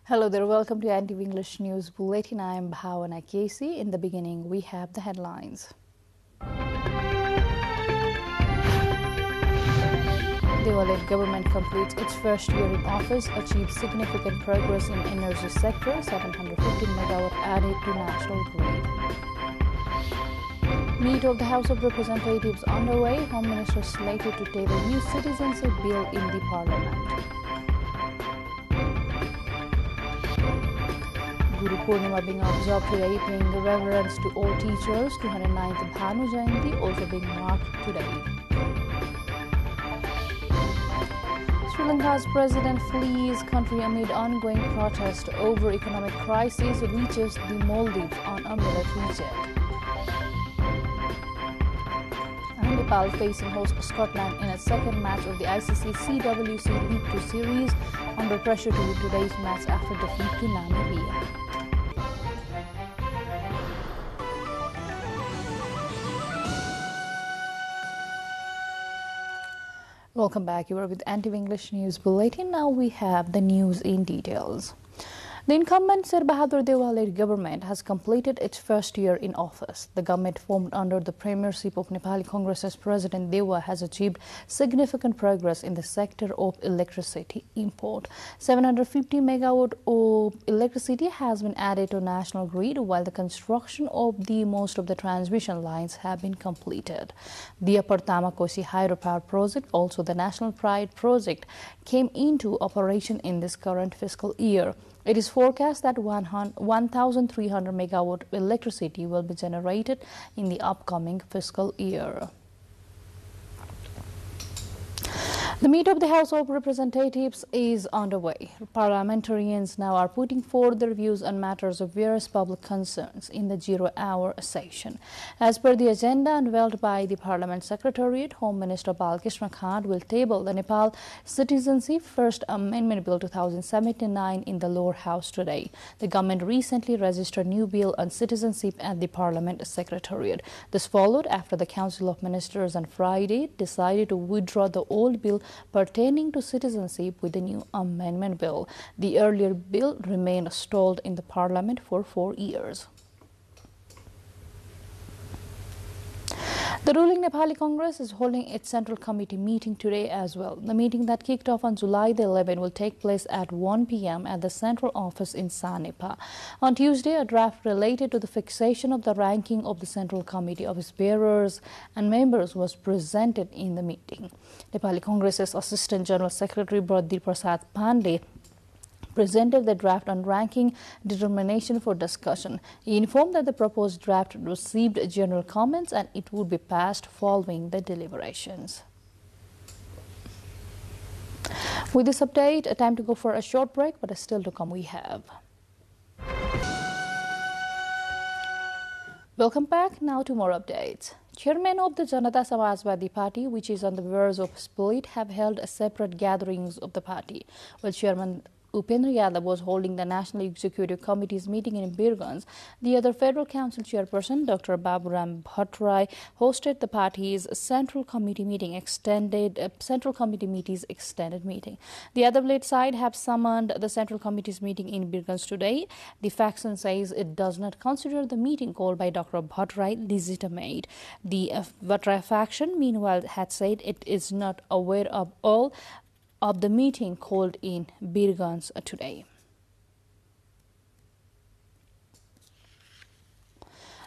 Hello there, welcome to NTV English News Bulletin. I am Bhavana Casey. In the beginning, we have the headlines. Dewa-led government completes its first year in office, achieves significant progress in energy sector, 715 megawatt added to national grid. Meet of the House of Representatives underway. Home Minister slated to table new Citizenship Bill in the Parliament. Guru Purnima being observed today, paying reverence to all teachers. 209th Bhanu Jayanti also being marked today. Sri Lanka's president flees country amid ongoing protest over economic crisis, reaches the Maldives on a military jet. And Nepal facing host Scotland in its second match of the ICC CWC League 2 series, under pressure to win today's match after defeat to Namibia. Welcome back. You are with NTV English News Bulletin. Now we have the news in details. The incumbent Sir Bahadur Dewa-led government has completed its first year in office. The government formed under the premiership of Nepali Congress's President Dewa has achieved significant progress in the sector of electricity import. 750 megawatt of electricity has been added to national grid, while the construction of most of the transmission lines have been completed. The Upper Tamakosi hydropower project, also the National Pride project, came into operation in this current fiscal year. It is forecast that 1,300 megawatt electricity will be generated in the upcoming fiscal year. The meet of the House of Representatives is underway. Parliamentarians now are putting forward their views on matters of various public concerns in the zero-hour session. As per the agenda unveiled by the Parliament Secretariat, Home Minister Balkrishna Khan will table the Nepal Citizenship First Amendment Bill 2079 in the lower house today. The government recently registered a new bill on citizenship at the Parliament Secretariat. This followed after the Council of Ministers on Friday decided to withdraw the old bill pertaining to citizenship with the new amendment bill. The earlier bill remained stalled in the Parliament for 4 years. The ruling Nepali Congress is holding its Central Committee meeting today as well. The meeting that kicked off on July the 11th will take place at 1 p.m. at the Central Office in Sanepa. On Tuesday, a draft related to the fixation of the ranking of the Central Committee office bearers and members was presented in the meeting. Nepali Congress's Assistant General Secretary Bradhi Prasad Pandey presented the draft on ranking determination for discussion. He informed that the proposed draft received general comments and it would be passed following the deliberations. With this update, time to go for a short break, but still to come we have. Welcome back. Now to more updates. Chairmen of the Janata Samajwadi Party, which is on the verge of split, have held separate gatherings of the party, while Chairman Upendra Yadav was holding the National Executive Committee's meeting in Birganj. The other Federal Council Chairperson, Dr. Baburam Bhattarai, hosted the party's Central Committee meeting's extended meeting. The other-led side have summoned the Central Committee's meeting in Birganj today. The faction says it does not consider the meeting called by Dr. Bhattarai legitimate. The Bhattarai faction, meanwhile, had said it is not aware of all of the meeting called in Birganj today.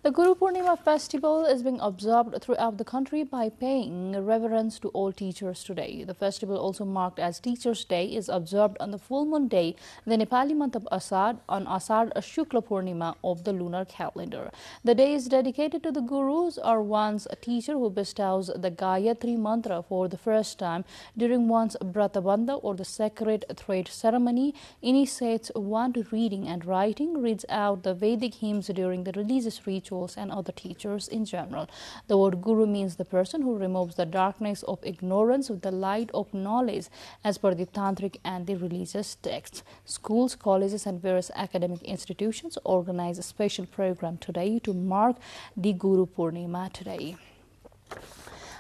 The Guru Purnima festival is being observed throughout the country by paying reverence to all teachers today. The festival, also marked as Teachers' Day, is observed on the full moon day in the Nepali month of Asad on Asad Shukla Purnima of the lunar calendar. The day is dedicated to the Gurus, or one's teacher who bestows the Gayatri mantra for the first time during one's Bratabandha, or the sacred thread ceremony, initiates one to reading and writing, reads out the Vedic hymns during the religious rituals, and other teachers in general. The word Guru means the person who removes the darkness of ignorance with the light of knowledge, as per the Tantric and the religious texts. Schools, colleges and various academic institutions organize a special program today to mark the Guru Purnima today.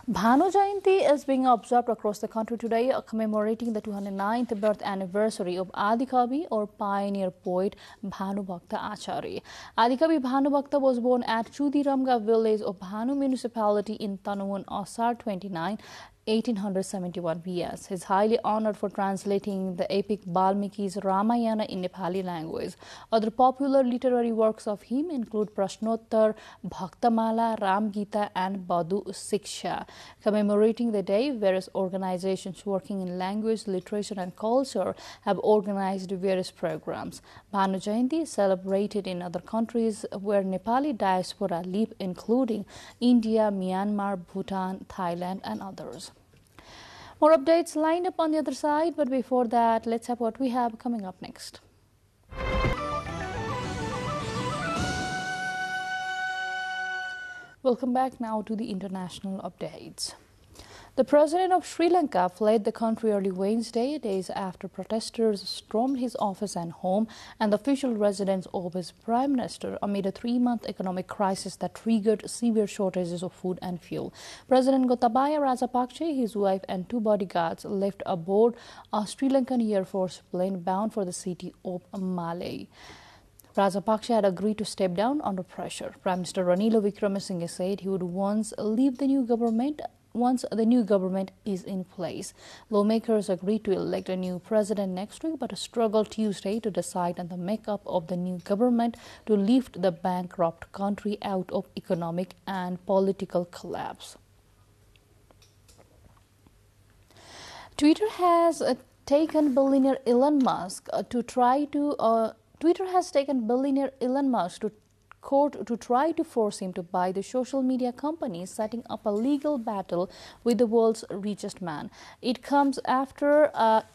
Bhanu Jayanti is being observed across the country today, commemorating the 209th birth anniversary of Adikavi or pioneer poet Bhanu Bhakta Acharya. Adikavi Bhanu Bhakta was born at Chudiramga village of Bhanu municipality in Tanuan, Asar 29, 1871 BS. He is highly honored for translating the epic Balmiki's Ramayana in Nepali language. Other popular literary works of him include Prashnottar, Bhaktamala, Ram Gita and Badu Siksha. Commemorating the day, various organizations working in language, literature and culture have organized various programs. Bhanu Jayanti is celebrated in other countries where Nepali diaspora live, including India, Myanmar, Bhutan, Thailand and others. More updates lined up on the other side, but before that, let's have what we have coming up next. Welcome back now to the international updates. The president of Sri Lanka fled the country early Wednesday, days after protesters stormed his office and home and the official residence of his prime minister amid a 3-month economic crisis that triggered severe shortages of food and fuel. President Gotabaya Rajapaksa, his wife and 2 bodyguards left aboard a Sri Lankan Air Force plane bound for the city of Malé. Rajapaksa had agreed to step down under pressure. Prime Minister Ranil Wickremesinghe said he would leave the new government once the new government is in place. Lawmakers agreed to elect a new president next week, but struggled Tuesday to decide on the makeup of the new government to lift the bankrupt country out of economic and political collapse. Twitter has taken billionaire Elon Musk to court to try to force him to buy the social media company, setting up a legal battle with the world's richest man. It comes after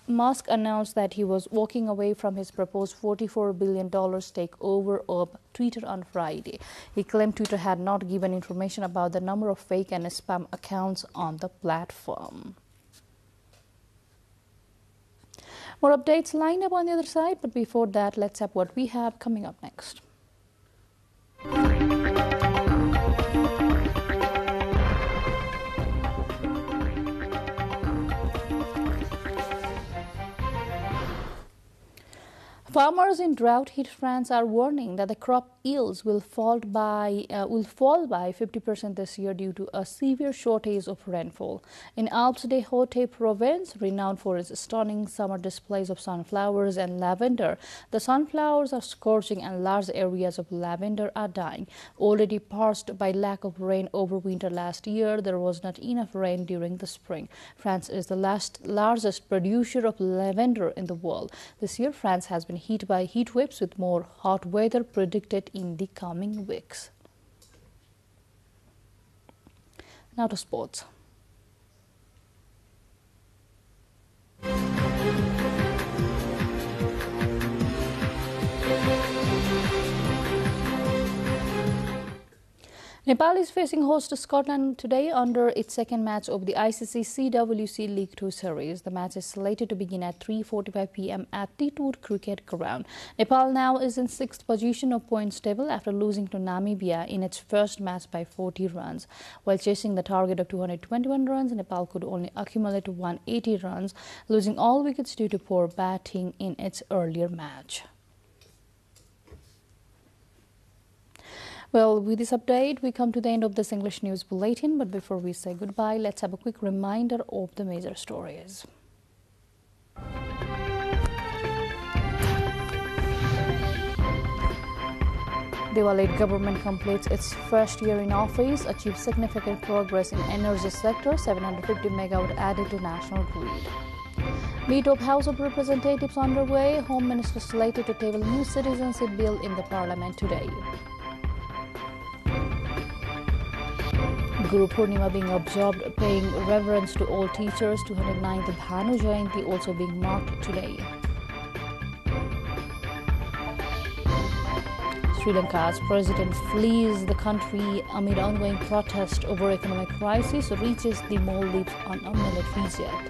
Musk announced that he was walking away from his proposed $44 billion takeover of Twitter on Friday. He claimed Twitter had not given information about the number of fake and spam accounts on the platform. More updates lined up on the other side, but before that, let's have what we have coming up next. Farmers in drought-hit France are warning that the crop yields will fall by 50% this year due to a severe shortage of rainfall. In Alpes de Haute Provence, renowned for its stunning summer displays of sunflowers and lavender, the sunflowers are scorching and large areas of lavender are dying. Already parched by lack of rain over winter last year, there was not enough rain during the spring. France is the largest producer of lavender in the world. This year, France has been hit by heat waves with more hot weather predicted in the coming weeks. Now to sports. Nepal is facing host to Scotland today under its second match of the ICC CWC League 2 series. The match is slated to begin at 3:45 p.m. at Titwood Cricket Ground. Nepal now is in 6th position of points table after losing to Namibia in its first match by 40 runs. While chasing the target of 221 runs, Nepal could only accumulate 180 runs, losing all wickets due to poor batting in its earlier match. Well, with this update, we come to the end of this English News Bulletin. But before we say goodbye, let's have a quick reminder of the major stories. The Walid government completes its first year in office, achieves significant progress in energy sector, 750 megawatt added to national grid. Meet of House of Representatives underway, Home Minister slated to table new Citizenship Bill in the Parliament today. Guru Purnima being observed, paying reverence to all teachers. 209th Bhanu Jayanti also being marked today. Sri Lanka's president flees the country amid ongoing protest over economic crisis, reaches the Maldives on a military jet.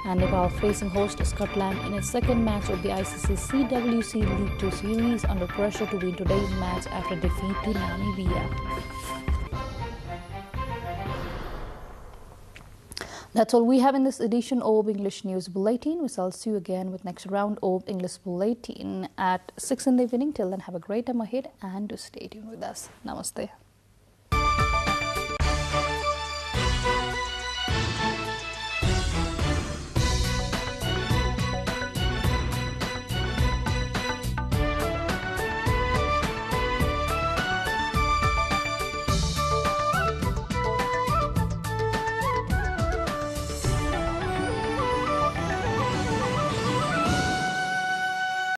And Nepal facing host Scotland in its second match of the ICC CWC League 2 series under pressure to win today's match after defeat to Namibia. That's all we have in this edition of English News Bulletin. We shall see you again with next round of English Bulletin at 6 in the evening. Till then, have a great time ahead and stay tuned with us. Namaste.